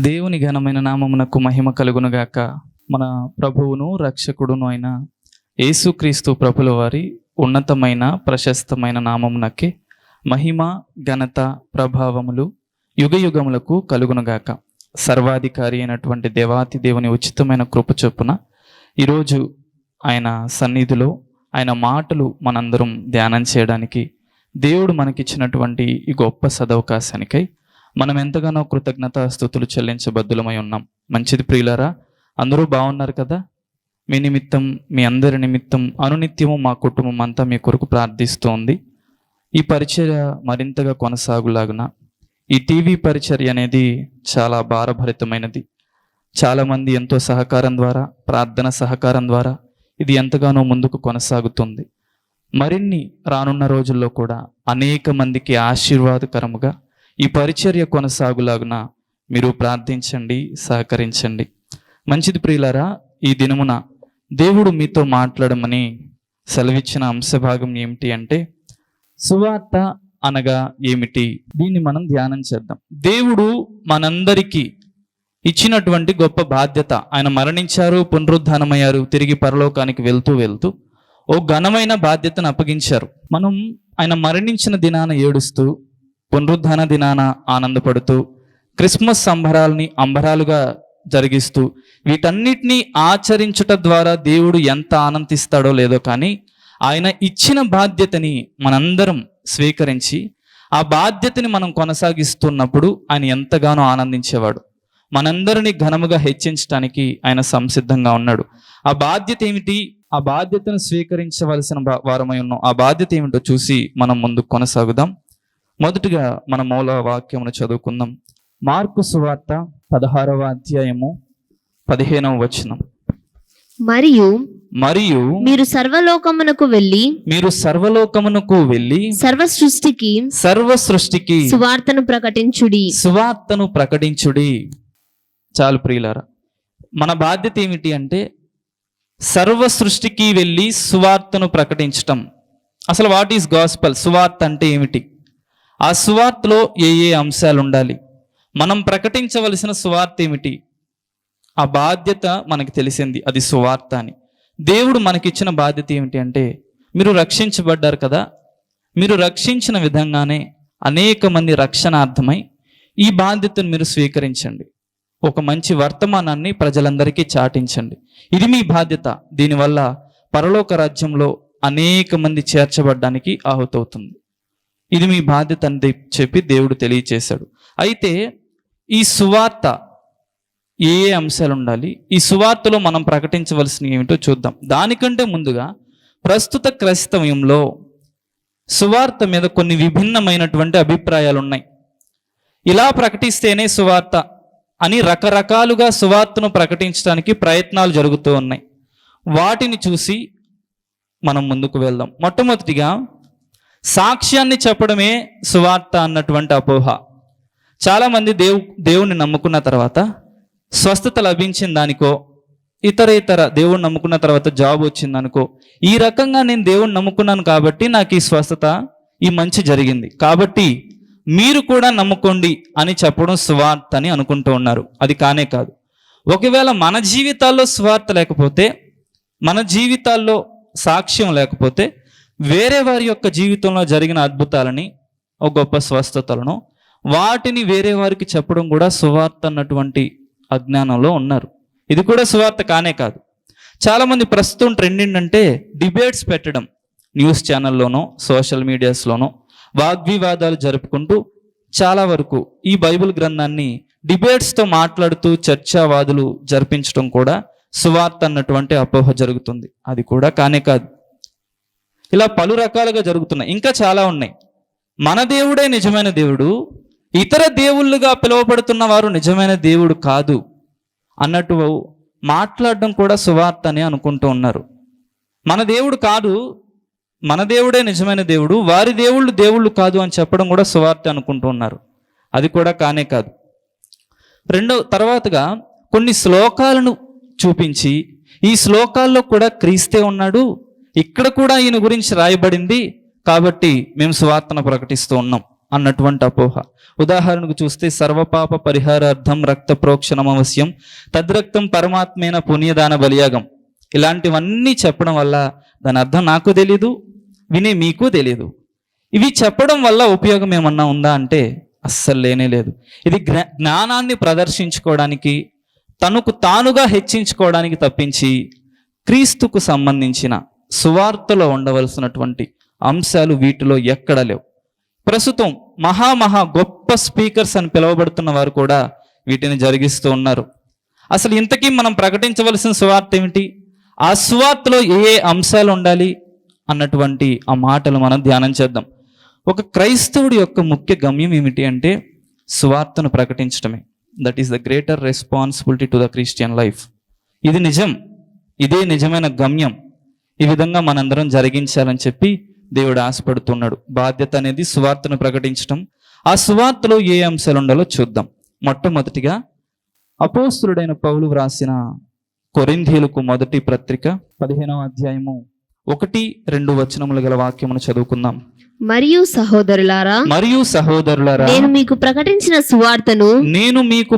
దేవుని ఘనమైన నామమునకు మహిమ కలుగునుగాక. మన ప్రభువును రక్షకుడును అయిన యేసుక్రీస్తు ప్రభుల వారి ఉన్నతమైన ప్రశస్తమైన నామమునకే మహిమ ఘనత ప్రభావములు యుగయుగములకు కలుగునుగాక. సర్వాధికారి అయినటువంటి దేవాతి దేవుని ఉచితమైన కృప చొప్పున ఈరోజు ఆయన సన్నిధిలో ఆయన మాటలు మనందరం ధ్యానం చేయడానికి దేవుడు మనకిచ్చినటువంటి ఈ గొప్ప సదవకాశానికై మనం ఎంతగానో కృతజ్ఞతాస్తుతులు చెల్లించబద్దులమై ఉన్నాం. మంచిది ప్రియులారా, అందరూ బాగున్నారు కదా? మీ నిమిత్తం, మీ అందరి నిమిత్తం అనునిత్యము మా కుటుంబం అంతా మీ కొరకు ప్రార్థిస్తోంది. ఈ పరిచర్య మరింతగా కొనసాగులాగున ఈ టీవీ పరిచర్య అనేది చాలా భారభరితమైనది. చాలామంది ఎంతో సహకారం ద్వారా, ప్రార్థన సహకారం ద్వారా ఇది ఎంతగానో ముందుకు కొనసాగుతుంది. మరిన్ని రానున్న రోజుల్లో కూడా అనేక మందికి ఆశీర్వాదకరముగా ఈ పరిచర్య కొనసాగులాగున మీరు ప్రార్థించండి, సహకరించండి. మంచిది ప్రియులారా, ఈ దినమున దేవుడు మీతో మాట్లాడమని సెలవిచ్చిన అంశభాగం ఏమిటి అంటే, సువార్త అనగా ఏమిటి? దీన్ని మనం ధ్యానం చేద్దాం. దేవుడు మనందరికీ ఇచ్చినటువంటి గొప్ప బాధ్యత. ఆయన మరణించారు, పునరుద్ధానమయ్యారు, తిరిగి పరలోకానికి వెళ్తూ వెళ్తూ ఓ ఘనమైన బాధ్యతను అప్పగించారు. మనం ఆయన మరణించిన దినాన ఏడుస్తూ, పునరుద్ధాన దినాన ఆనందపడుతూ, క్రిస్మస్ సంబరాల్ని అంబరాలుగా జరిగిస్తూ, వీటన్నిటినీ ఆచరించుట ద్వారా దేవుడు ఎంత ఆనందిస్తాడో లేదో కానీ ఆయన ఇచ్చిన బాధ్యతని మనందరం స్వీకరించి ఆ బాధ్యతని మనం కొనసాగిస్తున్నప్పుడు ఆయన ఎంతగానో ఆనందించేవాడు. మనందరినీ ఘనముగా హెచ్చించడానికి ఆయన సంసిద్ధంగా ఉన్నాడు. ఆ బాధ్యత ఏమిటి? ఆ బాధ్యతను స్వీకరించవలసిన వారమై ఉన్నాం. ఆ బాధ్యత ఏమిటో చూసి మనం ముందుకు కొనసాగుదాం. మొదటిగా మన మూల వాక్యమును చదువుకుందాం. మార్కు సువార్త 16వ అధ్యాయము 15వ వచనం. మరియు మీరు సర్వలోకమునకు వెళ్ళి సర్వ సృష్టికి సువార్తను ప్రకటించుడి. చాలు ప్రియులారా, మన బాధ్యత ఏమిటి అంటే సర్వ సృష్టికి వెళ్ళి సువార్తను ప్రకటించటం. అసలు వాట్ ఈస్ గాస్పల్? సువార్త అంటే ఏమిటి? ఆ సువార్తలో ఏ ఏ అంశాలు ఉండాలి? మనం ప్రకటించవలసిన సువార్త ఏమిటి? ఆ బాధ్యత మనకి తెలిసింది, అది సువార్త అని. దేవుడు మనకిచ్చిన బాధ్యత ఏమిటి అంటే, మీరు రక్షించబడ్డారు కదా, మీరు రక్షించిన విధంగానే అనేక మంది రక్షణార్థమై ఈ బాధ్యతను మీరు స్వీకరించండి. ఒక మంచి వర్తమానాన్ని ప్రజలందరికీ చాటించండి. ఇది మీ బాధ్యత. దీనివల్ల పరలోక రాజ్యంలో అనేక మంది చేర్చబడ్డానికి ఆహుతవుతుంది. ఇది మీ బాధ్యత అని చెప్పి దేవుడు తెలియచేశాడు. అయితే ఈ సువార్త ఏ ఏ అంశాలు ఉండాలి, ఈ సువార్తలో మనం ప్రకటించవలసినవి ఏమిటో చూద్దాం. దానికంటే ముందుగా ప్రస్తుత క్రైస్తవ్యంలో సువార్త మీద కొన్ని విభిన్నమైనటువంటి అభిప్రాయాలు ఉన్నాయి. ఇలా ప్రకటిస్తేనే సువార్త అని రకరకాలుగా సువార్తను ప్రకటించడానికి ప్రయత్నాలు జరుగుతూ ఉన్నాయి. వాటిని చూసి మనం ముందుకు వెళ్దాం. మొట్టమొదటిగా సాక్ష్యాన్ని చెప్పడమే సువార్త అన్నటువంటి అపోహ. చాలామంది దేవుణ్ణి నమ్ముకున్న తర్వాత స్వస్థత లభించిన దానికో, ఇతర దేవుణ్ణి నమ్ముకున్న తర్వాత జాబ్ వచ్చిందనుకో, ఈ రకంగా నేను దేవుణ్ణి నమ్ముకున్నాను కాబట్టి నాకు ఈ స్వస్థత, ఈ మంచి జరిగింది, కాబట్టి మీరు కూడా నమ్ముకోండి అని చెప్పడం సువార్త అని అనుకుంటూ ఉన్నారు. అది కానే కాదు. ఒకవేళ మన జీవితాల్లో సువార్త లేకపోతే, మన జీవితాల్లో సాక్ష్యం లేకపోతే, వేరే వారి యొక్క జీవితంలో జరిగిన అద్భుతాలని, ఒక గొప్ప స్వస్థతలను, వాటిని వేరే వారికి చెప్పడం కూడా సువార్త అన్నటువంటి అజ్ఞానంలో ఉన్నారు. ఇది కూడా సువార్త కానే కాదు. చాలామంది ప్రస్తుతం ట్రెండ్ ఏంటంటే డిబేట్స్ పెట్టడం. న్యూస్ ఛానల్లోనో, సోషల్ మీడియాస్లోనో వాగ్వివాదాలు జరుపుకుంటూ చాలా వరకు ఈ బైబిల్ గ్రంథాన్ని డిబేట్స్తో మాట్లాడుతూ చర్చావాదులు జరిపించడం కూడా సువార్త అన్నటువంటి అపోహ జరుగుతుంది. అది కూడా కానే కాదు. ఇలా పలు రకాలుగా జరుగుతున్నాయి. ఇంకా చాలా ఉన్నాయి. మన దేవుడే నిజమైన దేవుడు, ఇతర దేవుళ్ళుగా పిలువబడుతున్న వారు నిజమైన దేవుడు కాదు అన్నట్టు మాట్లాడడం కూడా సువార్త అని అనుకుంటూ ఉన్నారు. మన దేవుడు కాదు, మన దేవుడే నిజమైన దేవుడు, వారి దేవుళ్ళు కాదు అని చెప్పడం కూడా సువార్త అనుకుంటూ ఉన్నారు. అది కూడా కానే కాదు. తర్వాతగా కొన్ని శ్లోకాలను చూపించి, ఈ శ్లోకాల్లో కూడా క్రీస్తే ఉన్నాడు, ఇక్కడ కూడా ఈయన గురించి రాయబడింది, కాబట్టి మేము సువార్తను ప్రకటిస్తూ ఉన్నాం అన్నటువంటి అపోహ. ఉదాహరణకు చూస్తే సర్వపాప పరిహారార్థం రక్త ప్రోక్షణం అవశ్యం, తద్రక్తం పరమాత్మైన పుణ్యదాన బలియాగం. ఇలాంటివన్నీ చెప్పడం వల్ల దాని అర్థం నాకు తెలీదు, వినే మీకు తెలీదు. ఇవి చెప్పడం వల్ల ఉపయోగం ఏమన్నా ఉందా అంటే అస్సలు లేనే లేదు. ఇది జ్ఞానాన్ని ప్రదర్శించుకోవడానికి, తనకు తానుగా హెచ్చించుకోవడానికి తప్పించి క్రీస్తుకు సంబంధించిన సువార్తలో ఉండవలసినటువంటి అంశాలు వీటిలో ఎక్కడ లేవు. ప్రస్తుతం మహా గొప్ప స్పీకర్స్ అని పిలువబడుతున్న వారు కూడా వీటిని జరిగిస్తూ ఉన్నారు. అసలు ఇంతకీ మనం ప్రకటించవలసిన సువార్త ఏమిటి, ఆ సువార్తలో ఏ అంశాలు ఉండాలి అన్నటువంటి ఆ మాటలు మనం ధ్యానం చేద్దాం. ఒక క్రైస్తవుడి యొక్క ముఖ్య గమ్యం ఏమిటి అంటే సువార్తను ప్రకటించడమే. That is the greater responsibility to the Christian life. ఇది నిజం, ఇదే నిజమైన గమ్యం. ఈ విధంగా మనందరం జరిగించాలని చెప్పి దేవుడు ఆశపడుతున్నాడు. బాధ్యత అనేది సువార్తను ప్రకటించడం. ఆ సువార్తలో ఏ అంశాలు ఉండాలో చూద్దాం. మొట్టమొదటిగా అపోస్తులుడైన పౌలు వ్రాసిన కొరింథీయులకు మొదటి పత్రిక 15వ అధ్యాయము 1-2 వచనములు గల వాక్యమును చదువుకుందాం. మరియు సహోదరులారా, నేను మీకు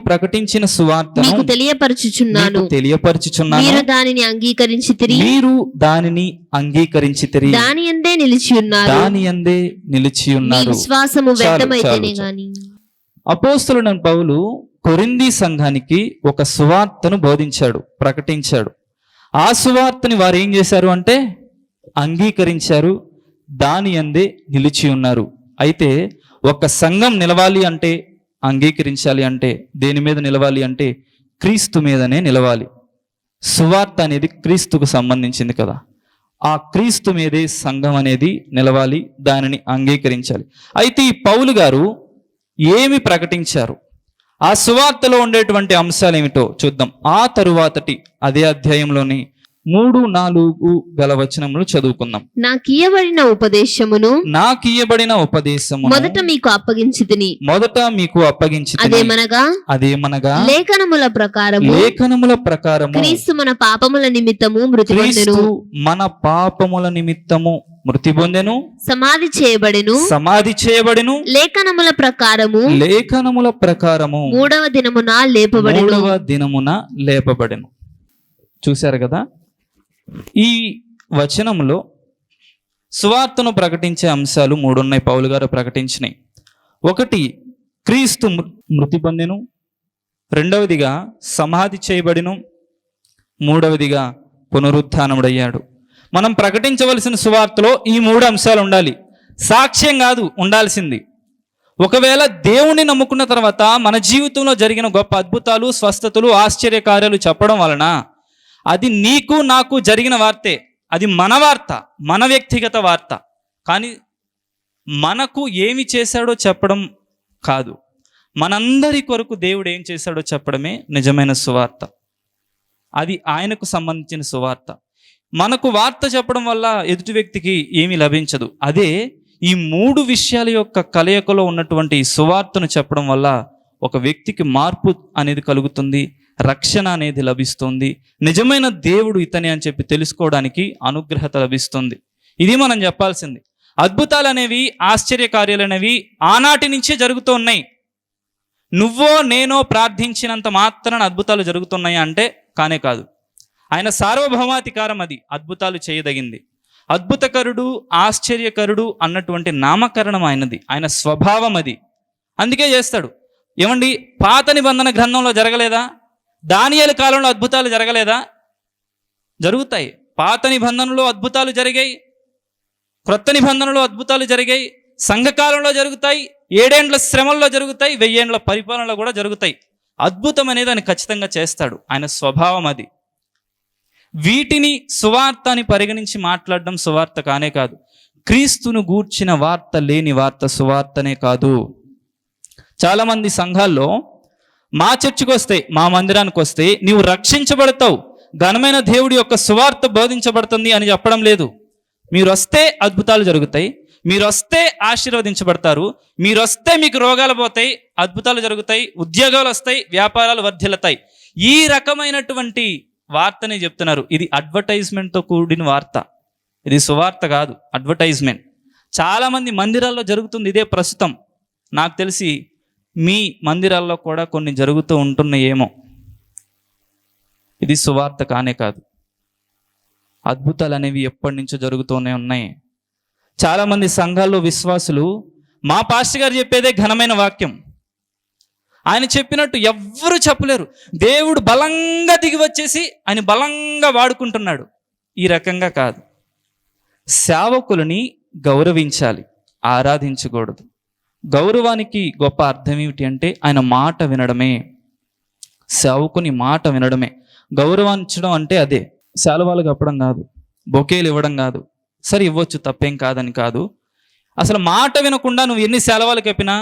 ప్రకటించిన సువార్తను మీకు తెలియపరచుచున్నాను. మీరు దానిని అంగీకరించితిరి. దాని యందే నిలిచి ఉన్నారు. విశ్వాసము వ్యర్థమైతేనే గాని. అపోస్తలుడైన పౌలు కొరింథీ సంఘానికి ఒక సువార్తను బోధించాడు, ప్రకటించాడు. ఆ సువార్తని వారు ఏం చేశారు అంటే అంగీకరించారు, దాని యందే నిలిచి ఉన్నారు. అయితే ఒక సంఘం నిలవాలి అంటే, అంగీకరించాలి అంటే దేని మీద నిలవాలి అంటే క్రీస్తు మీదనే నిలవాలి. సువార్త అనేది క్రీస్తుకు సంబంధించింది కదా, ఆ క్రీస్తు మీదే సంఘం అనేది నిలవాలి, దానిని అంగీకరించాలి. అయితే ఈ పౌలు గారు ఏమి ప్రకటించారు, ఆ సువార్తలో ఉండేటువంటి అంశాలు ఏమిటో చూద్దాం. ఆ తరువాతటి అదే అధ్యాయంలోని 3-4 గల వచనములు చదువుకుందాం. నాకియ్యబడిన ఉపదేశము మొదట మీకు అప్పగించి అదేమనగా లేఖనముల ప్రకారము క్రీస్తు మన పాపముల నిమిత్తము మృతి పొందెను, సమాధి చేయబడెను, లేఖనముల ప్రకారము మూడవ దినమున లేపబడెను. చూశారు కదా, ఈ వచనంలో సువార్తను ప్రకటించే అంశాలు 3 ఉన్నాయి. పౌలు గారు ప్రకటించినాయి. ఒకటి, క్రీస్తు మృతి పొందెను. రెండవదిగా సమాధి చేయబడిను. మూడవదిగా పునరుత్థానముడయ్యాడు. మనం ప్రకటించవలసిన సువార్తలో ఈ 3 అంశాలు ఉండాలి. సాక్ష్యం కాదు ఉండాల్సింది. ఒకవేళ దేవుణ్ణి నమ్ముకున్న తర్వాత మన జీవితంలో జరిగిన గొప్ప అద్భుతాలు, స్వస్థతలు, ఆశ్చర్యకార్యాలు చెప్పడం వలన అది నీకు నాకు జరిగిన వార్తే, అది మన వార్త, మన వ్యక్తిగత వార్త. కానీ మనకు ఏమి చేశాడో చెప్పడం కాదు, మనందరి కొరకు దేవుడు ఏం చేశాడో చెప్పడమే నిజమైన సువార్త. అది ఆయనకు సంబంధించిన సువార్త. మనకు వార్త చెప్పడం వల్ల ఎదుటి వ్యక్తికి ఏమీ లభించదు. అదే ఈ 3 విషయాల యొక్క కలయికలో ఉన్నటువంటి సువార్తను చెప్పడం వల్ల ఒక వ్యక్తికి మార్పు అనేది కలుగుతుంది, రక్షణ అనేది లభిస్తుంది, నిజమైన దేవుడు ఇతనే అని చెప్పి తెలుసుకోవడానికి అనుగ్రహత లభిస్తుంది. ఇది మనం చెప్పాల్సింది. అద్భుతాలు అనేవి, ఆశ్చర్యకార్యాలు అనేవి ఆనాటి నుంచే జరుగుతూ ఉన్నాయి. నువ్వో నేనో ప్రార్థించినంత మాత్రాన అద్భుతాలు జరుగుతున్నాయి అంటే కానే కాదు. ఆయన సార్వభౌమాధికారం, అది అద్భుతాలు చేయదగింది. అద్భుతకరుడు, ఆశ్చర్యకరుడు అన్నటువంటి నామకరణం ఆయనది, ఆయన స్వభావం అది. అందుకే చేస్తాడు. ఏమండి, పాత నిబంధన గ్రంథంలో జరగలేదా? దానియేలు కాలంలో అద్భుతాలు జరగలేదా? జరుగుతాయి. పాత నిబంధనలో అద్భుతాలు జరిగాయి, క్రొత్త నిబంధనలో అద్భుతాలు జరిగాయి, సంఘకాలంలో జరుగుతాయి, 7 ఏండ్ల శ్రమల్లో జరుగుతాయి, 1000 ఏండ్ల పరిపాలనలో కూడా జరుగుతాయి. అద్భుతం అనేది ఆయన ఖచ్చితంగా చేస్తాడు, ఆయన స్వభావం అది. వీటిని సువార్త అని పరిగణించి మాట్లాడడం సువార్త కానే కాదు. క్రీస్తును గూర్చిన వార్త లేని వార్త సువార్తనే కాదు. చాలామంది సంఘాల్లో మా చర్చికి వస్తే, మా మందిరానికి వస్తే నీవు రక్షించబడతావు, ఘనమైన దేవుడి యొక్క సువార్త బోధించబడుతుంది అని చెప్పడం లేదు. మీరు వస్తే అద్భుతాలు జరుగుతాయి, మీరు వస్తే ఆశీర్వదించబడతారు, మీరు వస్తే మీకు రోగాలు పోతాయి, అద్భుతాలు జరుగుతాయి, ఉద్యోగాలు వస్తాయి, వ్యాపారాలు వర్ధిల్లుతాయి. ఈ రకమైనటువంటి వార్తనే చెప్తున్నారు. ఇది అడ్వర్టైజ్మెంట్తో కూడిన వార్త, ఇది సువార్త కాదు, అడ్వర్టైజ్మెంట్. చాలామంది మందిరాల్లో జరుగుతుంది ఇదే ప్రస్తుతం. నాకు తెలిసి మీ మందిరాల్లో కూడా కొన్ని జరుగుతూ ఉంటున్నాయేమో. ఇది సువార్త కానే కాదు. అద్భుతాలు అనేవి ఎప్పటి నుంచో జరుగుతూనే ఉన్నాయి. చాలామంది సంఘాల్లో విశ్వాసులు మా పాస్టర్ గారు చెప్పేదే ఘనమైన వాక్యం, ఆయన చెప్పినట్టు ఎవ్వరూ చెప్పలేరు, దేవుడు బలంగా దిగి వచ్చేసి ఆయన బలంగా వాడుకుంటున్నాడు. ఈ రకంగా కాదు. సేవకులని గౌరవించాలి, ఆరాధించకూడదు. గౌరవానికి గొప్ప అర్థం ఏమిటి అంటే ఆయన మాట వినడమే. సేవకుని మాట వినడమే. గౌరవించడం అంటే అదే. శాలువాలు కప్పడం కాదు, బొకేలు ఇవ్వడం కాదు. సరే ఇవ్వచ్చు, తప్పేం కాదని కాదు. అసలు మాట వినకుండా నువ్వు ఎన్ని శాలువాలు కప్పినా,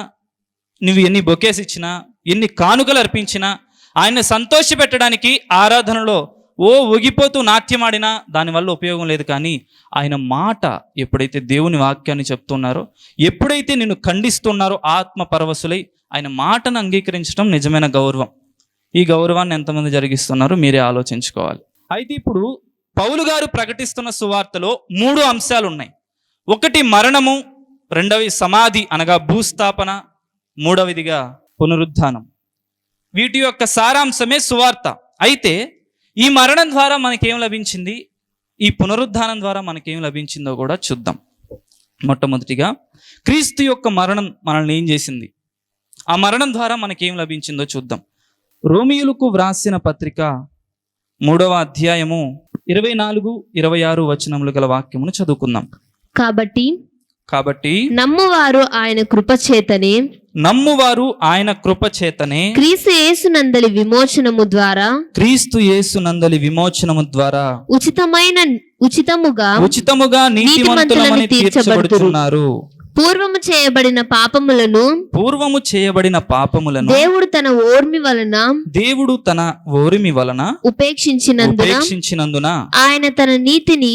నువ్వు ఎన్ని బొకేస్ ఇచ్చినా, ఎన్ని కానుకలు అర్పించినా, ఆయన సంతోషపెట్టడానికి ఆరాధనలో ఊగిపోతూ నాట్యమాడినా దానివల్ల ఉపయోగం లేదు. కానీ ఆయన మాట ఎప్పుడైతే దేవుని వాక్యాన్ని చెప్తున్నారో, ఎప్పుడైతే నిన్ను ఖండిస్తున్నారో ఆత్మ పరవశులై ఆయన మాటను అంగీకరించడం నిజమైన గౌరవం. ఈ గౌరవాన్ని ఎంతమంది జరిగిస్తున్నారో మీరే ఆలోచించుకోవాలి. అయితే ఇప్పుడు పౌలు గారు ప్రకటిస్తున్న సువార్తలో 3 అంశాలు ఉన్నాయి. ఒకటి మరణము, రెండవది సమాధి అనగా భూస్థాపన, మూడవదిగా పునరుద్ధానం. వీటి యొక్క సారాంశమే సువార్త. అయితే ఈ మరణం ద్వారా మనకేం లభించింది, ఈ పునరుద్ధానం ద్వారా మనకేం లభించిందో కూడా చూద్దాం. మొట్టమొదటిగా క్రీస్తు యొక్క మరణం మనల్ని ఏం చేసింది, ఆ మరణం ద్వారా మనకేం లభించిందో చూద్దాం. రోమియులకు వ్రాసిన పత్రిక 3వ అధ్యాయము 24, 26 వచనములు గల వాక్యమును చదువుకుందాం. కాబట్టి నమ్మువారు ఆయన కృపచేతనే క్రీస్తు యేసునందలి విమోచనము ద్వారా ఉచితముగా నీతిమంతులమని తీర్చబడుతున్నారు. పూర్వము చేయబడిన పాపములను దేవుడు తన ఓర్మి వలన ఉపేక్షించినందున ఆయన తన నీతిని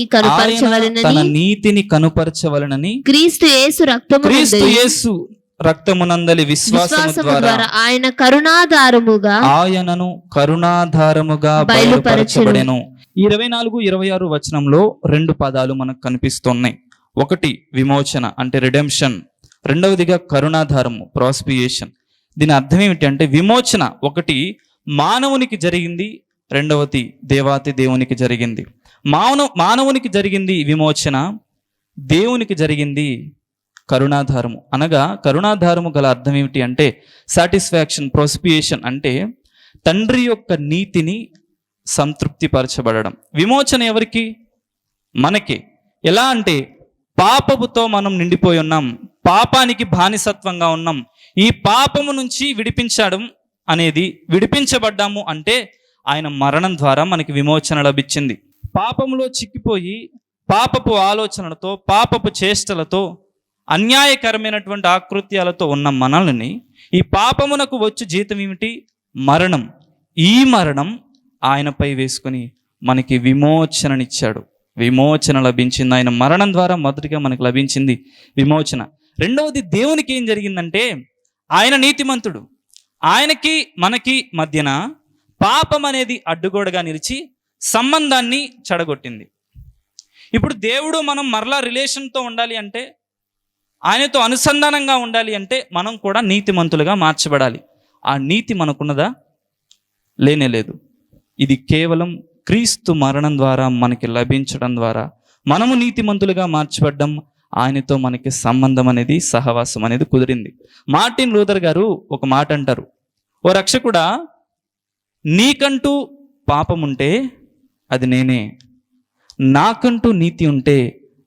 కనుపరచవలనని క్రీస్తు యేసు రక్తమునందలి విశ్వాసము ద్వారా ఆయనను కరుణాధారముగా బయలుపరచబడెను. 24, 26 వచనంలో 2 పదాలు మనకు కనిపిస్తున్నాయి. ఒకటి విమోచన అంటే రిడెంప్షన్, రెండవదిగా కరుణాధారము ప్రాస్పియేషన్. దీని అర్థం ఏమిటి అంటే విమోచన ఒకటి మానవునికి జరిగింది, రెండవది దేవాతి దేవునికి జరిగింది. మానవునికి జరిగింది విమోచన, దేవునికి జరిగింది కరుణాధారము. అనగా కరుణాధారము గల అర్థం ఏమిటి అంటే సాటిస్ఫాక్షన్, ప్రాస్పియేషన్ అంటే తండ్రి యొక్క నీతిని సంతృప్తిపరచబడడం. విమోచన ఎవరికి? మనకి. ఎలా అంటే పాపముతో మనం నిండిపోయి ఉన్నాం, పాపానికి బానిసత్వంగా ఉన్నాం. ఈ పాపము నుంచి విడిపించబడ్డాము అంటే ఆయన మరణం ద్వారా మనకి విమోచన లభించింది. పాపములో చిక్కిపోయి పాపపు ఆలోచనలతో, పాపపు చేష్టలతో, అన్యాయకరమైనటువంటి ఆకృత్యాలతో ఉన్న మనల్ని ఈ పాపమునకు వచ్చు జీతం ఏమిటి? మరణం. ఈ మరణం ఆయనపై వేసుకొని మనకి విమోచననిచ్చాడు. విమోచన లభించింది. ఆయన మరణం ద్వారా మొదటిగా మనకు లభించింది విమోచన. రెండవది దేవునికి ఏం జరిగిందంటే ఆయన నీతిమంతుడు. ఆయనకి మనకి మధ్యన పాపం అనేది అడ్డుగోడగా నిలిచి సంబంధాన్ని చెడగొట్టింది. ఇప్పుడు దేవుడు మనం మరలా రిలేషన్తో ఉండాలి అంటే, ఆయనతో అనుసంధానంగా ఉండాలి అంటే మనం కూడా నీతిమంతులుగా మార్చబడాలి. ఆ నీతి మనకున్నదా? లేనేలేదు. ఇది కేవలం క్రీస్తు మరణం ద్వారా మనకి లభించడం ద్వారా మనము నీతిమంతులుగా మార్చబడ్డం. ఆయనతో మనకి సంబంధం అనేది, సహవాసం అనేది కుదిరింది. మార్టిన్ లూథర్ గారు ఒక మాట అంటారు, ఓ రక్షకుడా, నీకంటూ పాపం ఉంటే అది నేనే, నాకంటూ నీతి ఉంటే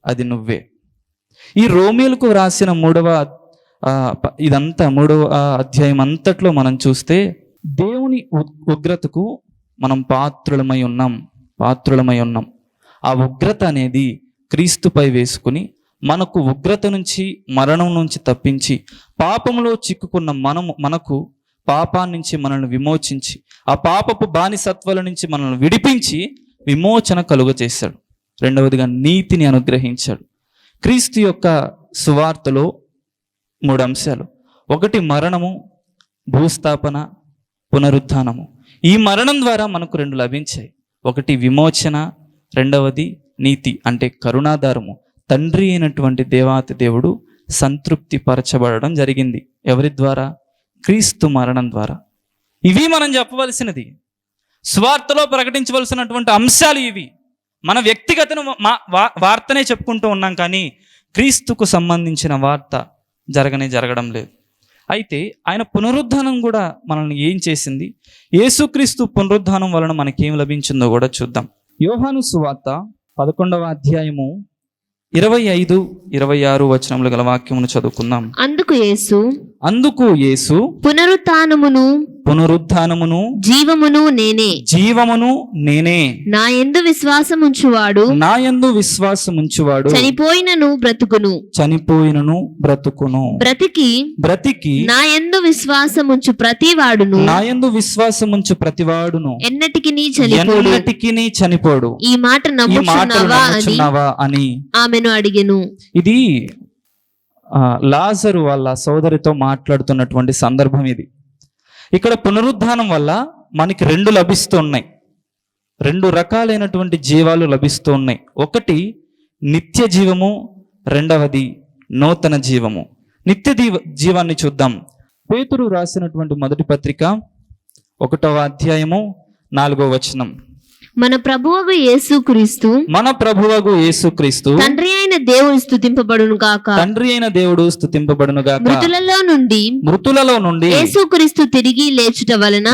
అది నువ్వే. ఈ రోమియోలకు రాసిన 3వ అధ్యాయం అంతట్లో మనం చూస్తే దేవుని ఉగ్రతకు మనం పాత్రులమై ఉన్నాం. ఆ ఉగ్రత అనేది క్రీస్తుపై వేసుకుని మనకు ఉగ్రత నుంచి, మరణం నుంచి తప్పించి, పాపంలో చిక్కుకున్న మనకు పాపాన్ని నుంచి మనల్ని విమోచించి, ఆ పాపపు బానిసత్వాల నుంచి మనల్ని విడిపించి విమోచన కలుగచేశాడు. రెండవదిగా నీతిని అనుగ్రహించాడు. క్రీస్తు యొక్క సువార్తలో 3 అంశాలు. ఒకటి మరణము, భూస్థాపన, పునరుద్ధానము. ఈ మరణం ద్వారా మనకు 2 లభించాయి. ఒకటి విమోచన, రెండవది నీతి అంటే కరుణాధారము. తండ్రి అయినటువంటి దేవాతి దేవుడు సంతృప్తి పరచబడడం జరిగింది. ఎవరి ద్వారా? క్రీస్తు మరణం ద్వారా. ఇవి మనం చెప్పవలసినది, సువార్తలో ప్రకటించవలసినటువంటి అంశాలు ఇవి. మన వ్యక్తిగత వార్తనే చెప్పుకుంటూ ఉన్నాం, కానీ క్రీస్తుకు సంబంధించిన వార్త జరగడం లేదు. అయితే ఆయన పునరుద్ధానం కూడా మనల్ని ఏం చేసింది, యేసుక్రీస్తు పునరుద్ధానం వలన మనకేం లభించిందో కూడా చూద్దాం. యోహాను సువార్త 11వ అధ్యాయము 25, 26 వచనములు గల వాక్యమును చదువుకుందాం. అందుకు యేసు పునరుద్ధానమును జీవమును నేనే, నా యందు విశ్వాసముంచువాడు చనిపోయినను బ్రతుకును, బ్రతికి నా యందు విశ్వాసముంచు ప్రతివాడును ఎన్నటికి చనిపోడు. ఈ మాట నమ్ముచున్నావా అని ఆమెను అడిగెను. ఇది లాజరు వాళ్ళ సోదరితో మాట్లాడుతున్నటువంటి సందర్భం ఇది. ఇక్కడ పునరుద్ధానం వల్ల మనకి 2 లభిస్తున్నాయి, 2 రకాలైనటువంటి జీవాలు లభిస్తూ ఉన్నాయి. ఒకటి నిత్య జీవము, రెండవది నూతన జీవము. నిత్య జీవాన్ని చూద్దాం. పేతురు రాసినటువంటి మొదటి పత్రిక 1వ అధ్యాయము 4వ వచనం. మన ప్రభువగు యేసుక్రీస్తు తండ్రి అయిన దేవుడు స్తుతింపబడును గాక. మృతులలో నుండి యేసుక్రీస్తు తిరిగి లేచుట వలన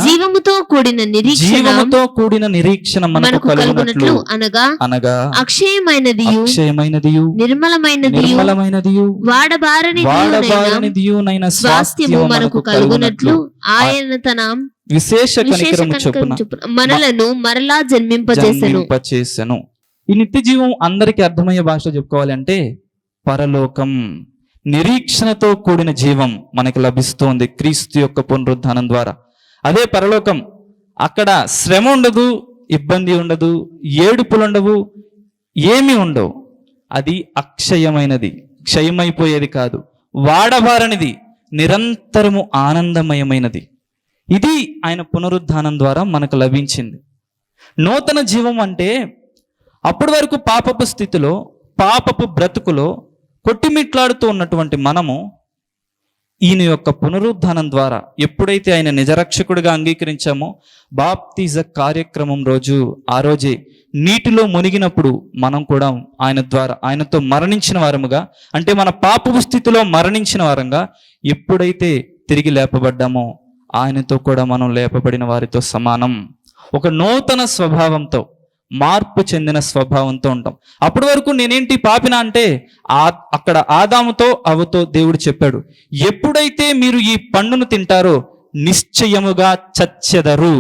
జీవముతో కూడిన నిరీక్షణ మనకు కలుగునట్లు, అనగా అక్షయమైనదియు నిర్మలమైనదియు వాడబారనిదియునైన స్వాస్థ్యము మనకు కలుగునట్లు ఆయన తన విశేష కనికరము చొప్పున మనలను మరలా జన్మింపచేసెను. ఈ నిత్య జీవం అందరికీ అర్థమయ్యే భాష చెప్పుకోవాలి అంటే పరలోకం, నిరీక్షణతో కూడిన జీవం మనకు లభిస్తోంది క్రీస్తు యొక్క పునరుద్ధానం ద్వారా. అదే పరలోకం. అక్కడ శ్రమ ఉండదు, ఇబ్బంది ఉండదు, ఏడుపులు ఉండవు, ఏమీ ఉండవు. అది అక్షయమైనది, క్షయమైపోయేది కాదు, వాడబారనిది, నిరంతరము ఆనందమయమైనది. ఇది ఆయన పునరుద్ధానం ద్వారా మనకు లభించింది. నూతన జీవం అంటే అప్పటి వరకు పాపపు స్థితిలో, పాపపు బ్రతుకులో కొట్టిమిట్లాడుతూ ఉన్నటువంటి మనము ఈయన యొక్క పునరుద్ధానం ద్వారా ఎప్పుడైతే ఆయన నిజరక్షకుడిగా అంగీకరించామో, బాప్తిజ కార్యక్రమం రోజు ఆ రోజే నీటిలో మునిగినప్పుడు మనం కూడా ఆయన ద్వారా, ఆయనతో మరణించిన వారముగా, అంటే మన పాపపు స్థితిలో మరణించిన వారంగా ఎప్పుడైతే తిరిగి లేపబడ్డామో ఆయనతో కూడా మనం లేపబడిన వారితో సమానం. ఒక నూతన స్వభావంతో, మార్పు చెందిన స్వభావంతో ఉంటాం. అప్పటి వరకు నేనేంటి పాపినా అంటే అక్కడ ఆదాముతో అవ్వతో దేవుడు చెప్పాడు, ఎప్పుడైతే మీరు ఈ పండును తింటారో నిశ్చయముగా చచ్చెదరు.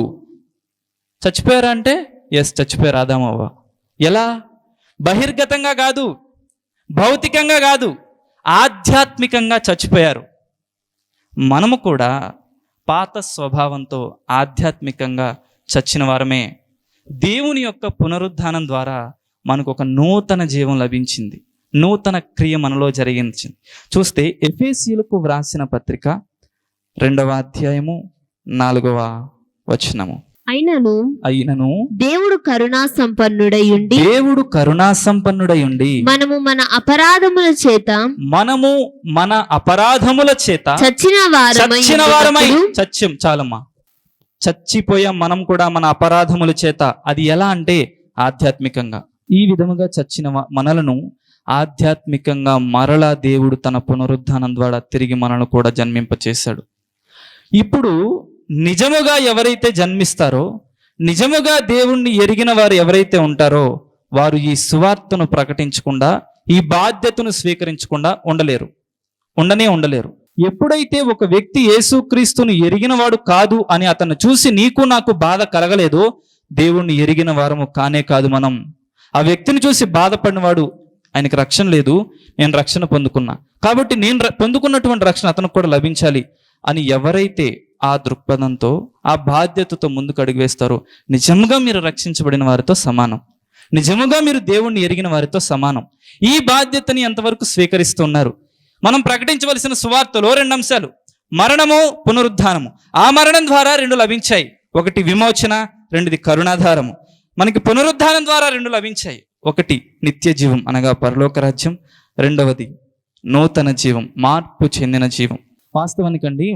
చచ్చిపోయారా అంటే ఎస్, చచ్చిపోయారు ఆదాము అవ్వ. ఎలా? బహిర్గతంగా కాదు, భౌతికంగా కాదు, ఆధ్యాత్మికంగా చచ్చిపోయారు. మనము కూడా పాత స్వభావంతో ఆధ్యాత్మికంగా చచ్చిన వారమే. దేవుని యొక్క పునరుద్ధానం ద్వారా మనకు ఒక నూతన జీవం లభించింది, నూతన క్రియ మనలో జరిగింది. చూస్తే ఎఫెసీయులకు వ్రాసిన పత్రిక 2వ అధ్యాయము 4వ వచనము. అయినను దేవుడు కరుణా సంపన్నుడై ఉండి మనము మన అపరాధముల చేత చచ్చిన వారమై చాలమ్మా, చచ్చిపోయాం మనం కూడా మన అపరాధముల చేత. అది ఎలా అంటే ఆధ్యాత్మికంగా. ఈ విధముగా చచ్చిన మనలను ఆధ్యాత్మికంగా మరలా దేవుడు తన పునరుద్ధానం ద్వారా తిరిగి మనను కూడా జన్మింపచేశాడు. ఇప్పుడు నిజముగా ఎవరైతే జన్మిస్తారో, నిజముగా దేవుణ్ణి ఎరిగిన వారు ఎవరైతే ఉంటారో, వారు ఈ సువార్తను ప్రకటించకుండా, ఈ బాధ్యతను స్వీకరించకుండా ఉండలేరు. ఎప్పుడైతే ఒక వ్యక్తి యేసుక్రీస్తును ఎరిగిన వాడు కాదు అని అతను చూసి నీకు నాకు బాధ కలగలేదో, దేవుణ్ణి ఎరిగిన వారము కానే కాదు మనం. ఆ వ్యక్తిని చూసి బాధపడినవాడు, ఆయనకు రక్షణ లేదు, నేను రక్షణ పొందుకున్నా కాబట్టి నేను పొందుకున్నటువంటి రక్షణ అతనికి కూడా లభించాలి అని ఎవరైతే ఆ దృక్పథంతో, ఆ బాధ్యతతో ముందుకు అడుగు వేస్తారో, నిజంగా మీరు రక్షించబడిన వారితో సమానం, నిజముగా మీరు దేవుణ్ణి ఎరిగిన వారితో సమానం. ఈ బాధ్యతని ఎంతవరకు స్వీకరిస్తున్నారు? మనం ప్రకటించవలసిన సువార్తలో 2 అంశాలు, మరణము, పునరుద్ధానము. ఆ మరణం ద్వారా 2 లభించాయి. ఒకటి విమోచన, రెండోది కరుణాధారము. మనకి పునరుద్ధానం ద్వారా 2 లభించాయి. ఒకటి నిత్య జీవం అనగా పరలోక రాజ్యం, రెండవది నూతన జీవం, మార్పు చెందిన జీవం. వాస్తవానికండి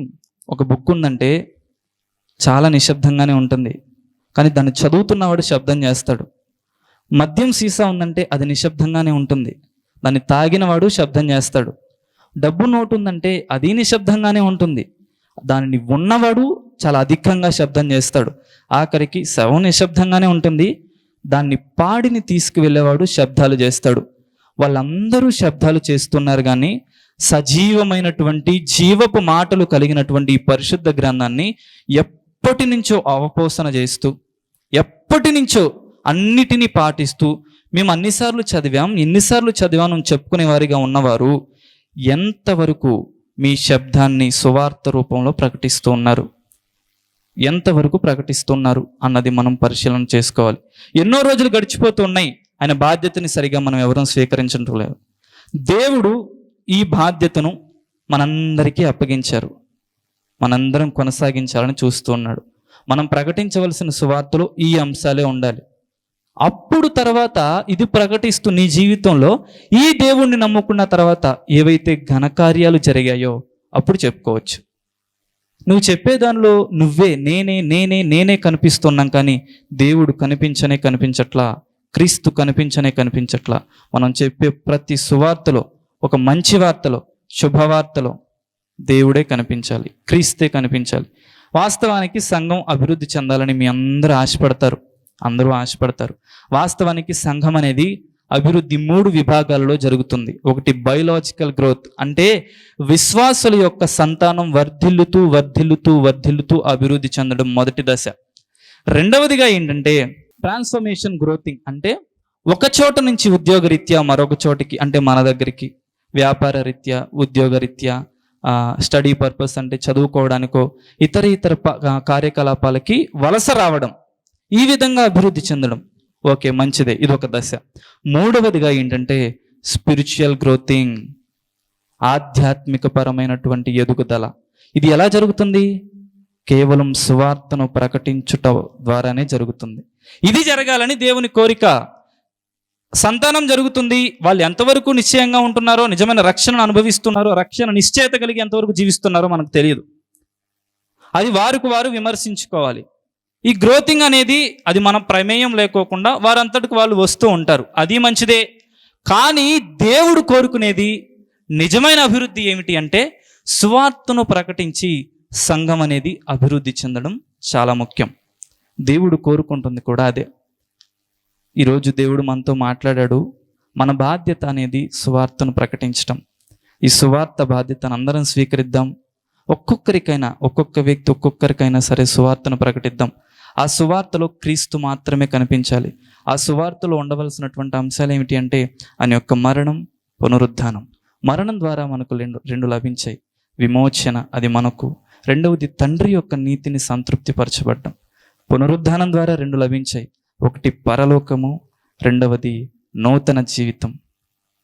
ఒక బుక్ ఉందంటే చాలా నిశ్శబ్దంగానే ఉంటుంది, కానీ దాన్ని చదువుతున్నవాడు శబ్దం చేస్తాడు. మద్యం సీసా ఉందంటే అది నిశ్శబ్దంగానే ఉంటుంది, దాన్ని తాగినవాడు శబ్దం చేస్తాడు. డబ్బు నోటు ఉందంటే అది నిశ్శబ్దంగానే ఉంటుంది, దానిని ఉన్నవాడు చాలా అధికంగా శబ్దం చేస్తాడు. ఆఖరికి శవం నిశ్శబ్దంగానే ఉంటుంది, దాన్ని పాడిని తీసుకువెళ్ళేవాడు శబ్దాలు చేస్తాడు. వాళ్ళందరూ శబ్దాలు చేస్తున్నారు, కానీ సజీవమైనటువంటి జీవపు మాటలు కలిగినటువంటి ఈ పరిశుద్ధ గ్రంథాన్ని ఎప్పటి నుంచో అవపోసన చేస్తూ, ఎప్పటి నుంచో అన్నిటినీ పాటిస్తూ, మేము ఎన్నిసార్లు చదివాం అని చెప్పుకునే వారిగా ఉన్నవారు ఎంతవరకు మీ శబ్దాన్ని సువార్త రూపంలో ప్రకటిస్తూ ఉన్నారు, ఎంతవరకు ప్రకటిస్తున్నారు అన్నది మనం పరిశీలన చేసుకోవాలి. ఎన్నో రోజులు గడిచిపోతూ ఉన్నాయి, ఆయన బాధ్యతని సరిగా మనం ఎవరూ స్వీకరించడం లేదు. దేవుడు ఈ బాధ్యతను మనందరికీ అప్పగించారు, మనందరం కొనసాగించాలని చూస్తూ ఉన్నాడు. మనం ప్రకటించవలసిన సువార్తలో ఈ అంశాలే ఉండాలి. అప్పుడు తర్వాత ఇది ప్రకటిస్తూ నీ జీవితంలో ఈ దేవుణ్ణి నమ్ముకున్న తర్వాత ఏవైతే ఘనకార్యాలు జరిగాయో అప్పుడు చెప్పుకోవచ్చు. నువ్వు చెప్పే దానిలో నువ్వే నేనే కనిపిస్తున్నాం, కానీ దేవుడు కనిపించట్లా, క్రీస్తు కనిపించట్లా. మనం చెప్పే ప్రతి సువార్తలో, ఒక మంచి వార్తలో, శుభవార్తలో దేవుడే కనిపించాలి, క్రీస్తే కనిపించాలి. వాస్తవానికి సంఘం అభివృద్ధి చెందాలని మీ అందరూ ఆశపడతారు. వాస్తవానికి సంఘం అనేది అభివృద్ధి 3 విభాగాలలో జరుగుతుంది. ఒకటి బయోలాజికల్ గ్రోత్, అంటే విశ్వాసుల యొక్క సంతానం వర్ధిల్లుతూ అభివృద్ధి చెందడం మొదటి దశ. రెండవదిగా ఏంటంటే ట్రాన్స్ఫర్మేషన్ గ్రోతింగ్, అంటే ఒక చోట నుంచి ఉద్యోగ రీత్యా మరొక చోటికి, అంటే మన దగ్గరికి వ్యాపార రీత్యా, ఉద్యోగ రీత్యా, స్టడీ పర్పస్ అంటే చదువుకోవడానికో ఇతర కార్యకలాపాలకి వలస రావడం, ఈ విధంగా అభివృద్ధి చెందడం. ఓకే, మంచిదే, ఇది ఒక దశ. మూడవదిగా ఏంటంటే స్పిరిచువల్ గ్రోతింగ్, ఆధ్యాత్మిక పరమైనటువంటి ఎదుగుదల. ఇది ఎలా జరుగుతుంది? కేవలం సువార్తను ప్రకటించుట ద్వారానే జరుగుతుంది. ఇది జరగాలని దేవుని కోరిక. సంతానం జరుగుతుంది, వాళ్ళు ఎంతవరకు నిశ్చయంగా ఉంటున్నారో, నిజమైన రక్షణను అనుభవిస్తున్నారో, రక్షణ నిశ్చయత కలిగి ఎంతవరకు జీవిస్తున్నారో మనకు తెలియదు. అది వారు విమర్శించుకోవాలి. ఈ గ్రోతింగ్ అనేది అది మన ప్రమేయం లేకోకుండా వారంతటికి వాళ్ళు వస్తూ ఉంటారు, అది మంచిదే. కానీ దేవుడు కోరుకునేది నిజమైన అభివృద్ధి ఏమిటి అంటే సువార్తను ప్రకటించి సంఘం అనేది అభివృద్ధి చెందడం చాలా ముఖ్యం. దేవుడు కోరుకుంటుంది కూడా అదే. ఈరోజు దేవుడు మనతో మాట్లాడాడు. మన బాధ్యత అనేది సువార్తను ప్రకటించటం. ఈ సువార్త బాధ్యతను అందరం స్వీకరిద్దాం. ఒక్కొక్క వ్యక్తి ఒక్కొక్కరికైనా సరే సువార్తను ప్రకటిద్దాం. ఆ సువార్తలో క్రీస్తు మాత్రమే కనిపించాలి. ఆ సువార్తలో ఉండవలసినటువంటి అంశాలు ఏమిటి అంటే ఆయన యొక్క మరణం, పునరుద్ధానం. మరణం ద్వారా మనకు రెండు లభించాయి, విమోచన అది మనకు. రెండవది తండ్రి యొక్క నీతిని సంతృప్తిపరచబడ్డం. పునరుద్ధానం ద్వారా 2 లభించాయి, ఒకటి పరలోకము, రెండవది నూతన జీవితం.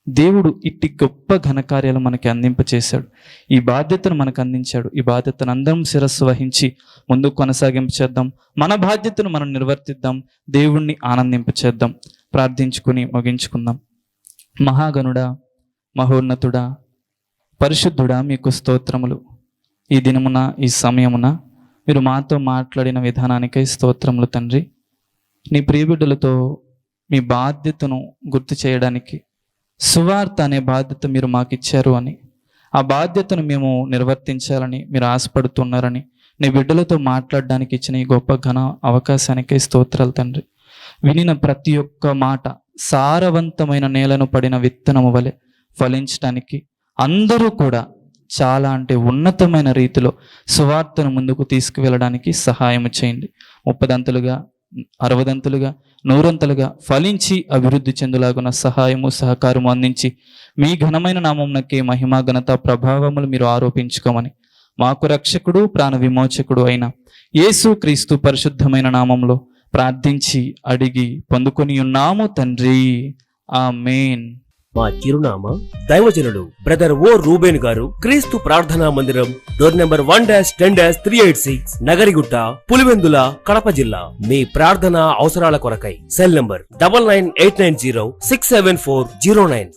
దేవుడు ఇట్టి గొప్ప ఘనకార్యాలు మనకి అందింపచేశాడు. ఈ బాధ్యతను మనకు అందించాడు. ఈ బాధ్యతను అందరం శిరస్సు వహించి ముందుకు కొనసాగింపచేద్దాం. మన బాధ్యతను మనం నిర్వర్తిద్దాం. దేవుణ్ణి ఆనందింపచేద్దాం. ప్రార్థించుకుని ముగించుకుందాం. మహాగణుడా, మహోన్నతుడా, పరిశుద్ధుడా, మీకు స్తోత్రములు. ఈ దినమున, ఈ సమయమున మీరు మాతో మాట్లాడిన విధానానికై స్తోత్రములు తండ్రి. నీ ప్రియబిడ్డలతో మీ బాధ్యతను గుర్తు చేయడానికి, సువార్త అనే బాధ్యత మీరు మాకు ఇచ్చారు అని, ఆ బాధ్యతను మేము నిర్వర్తించాలని మీరు ఆశపడుతున్నారని నీ బిడ్డలతో మాట్లాడడానికి ఇచ్చిన ఈ గొప్ప ఘన అవకాశానికై స్తోత్రాలు తండ్రి. వినిన ప్రతి ఒక్క మాట సారవంతమైన నేలను పడిన విత్తనము వలె ఫలించడానికి, అందరూ కూడా చాలా ఉన్నతమైన రీతిలో సువార్తను ముందుకు తీసుకువెళ్ళడానికి సహాయం చేయండి. 30 60 100 ఫలించి అభివృద్ధి చెందులాగున సహాయము సహకారము అందించి మీ ఘనమైన నామమునకే మహిమ ఘనత ప్రభావములు మీరు ఆరోపించుకోమని మాకు రక్షకుడు ప్రాణ విమోచకుడు అయిన యేసు క్రీస్తు పరిశుద్ధమైన నామములో ప్రార్థించి అడిగి పొందుకొని ఉన్నాము తండ్రి, ఆమేన్. మా చిరునామా దైవజనుడు బ్రదర్ ఓ రూబేన్ గారు, క్రీస్తు ప్రార్థనా మందిరం, డోర్ నెంబర్ 1-386, నగరిగుట్ట, పులివెందుల, కడప జిల్లా. మీ ప్రార్థన అవసరాల కొరకై సెల్ నంబర్ 9989067409.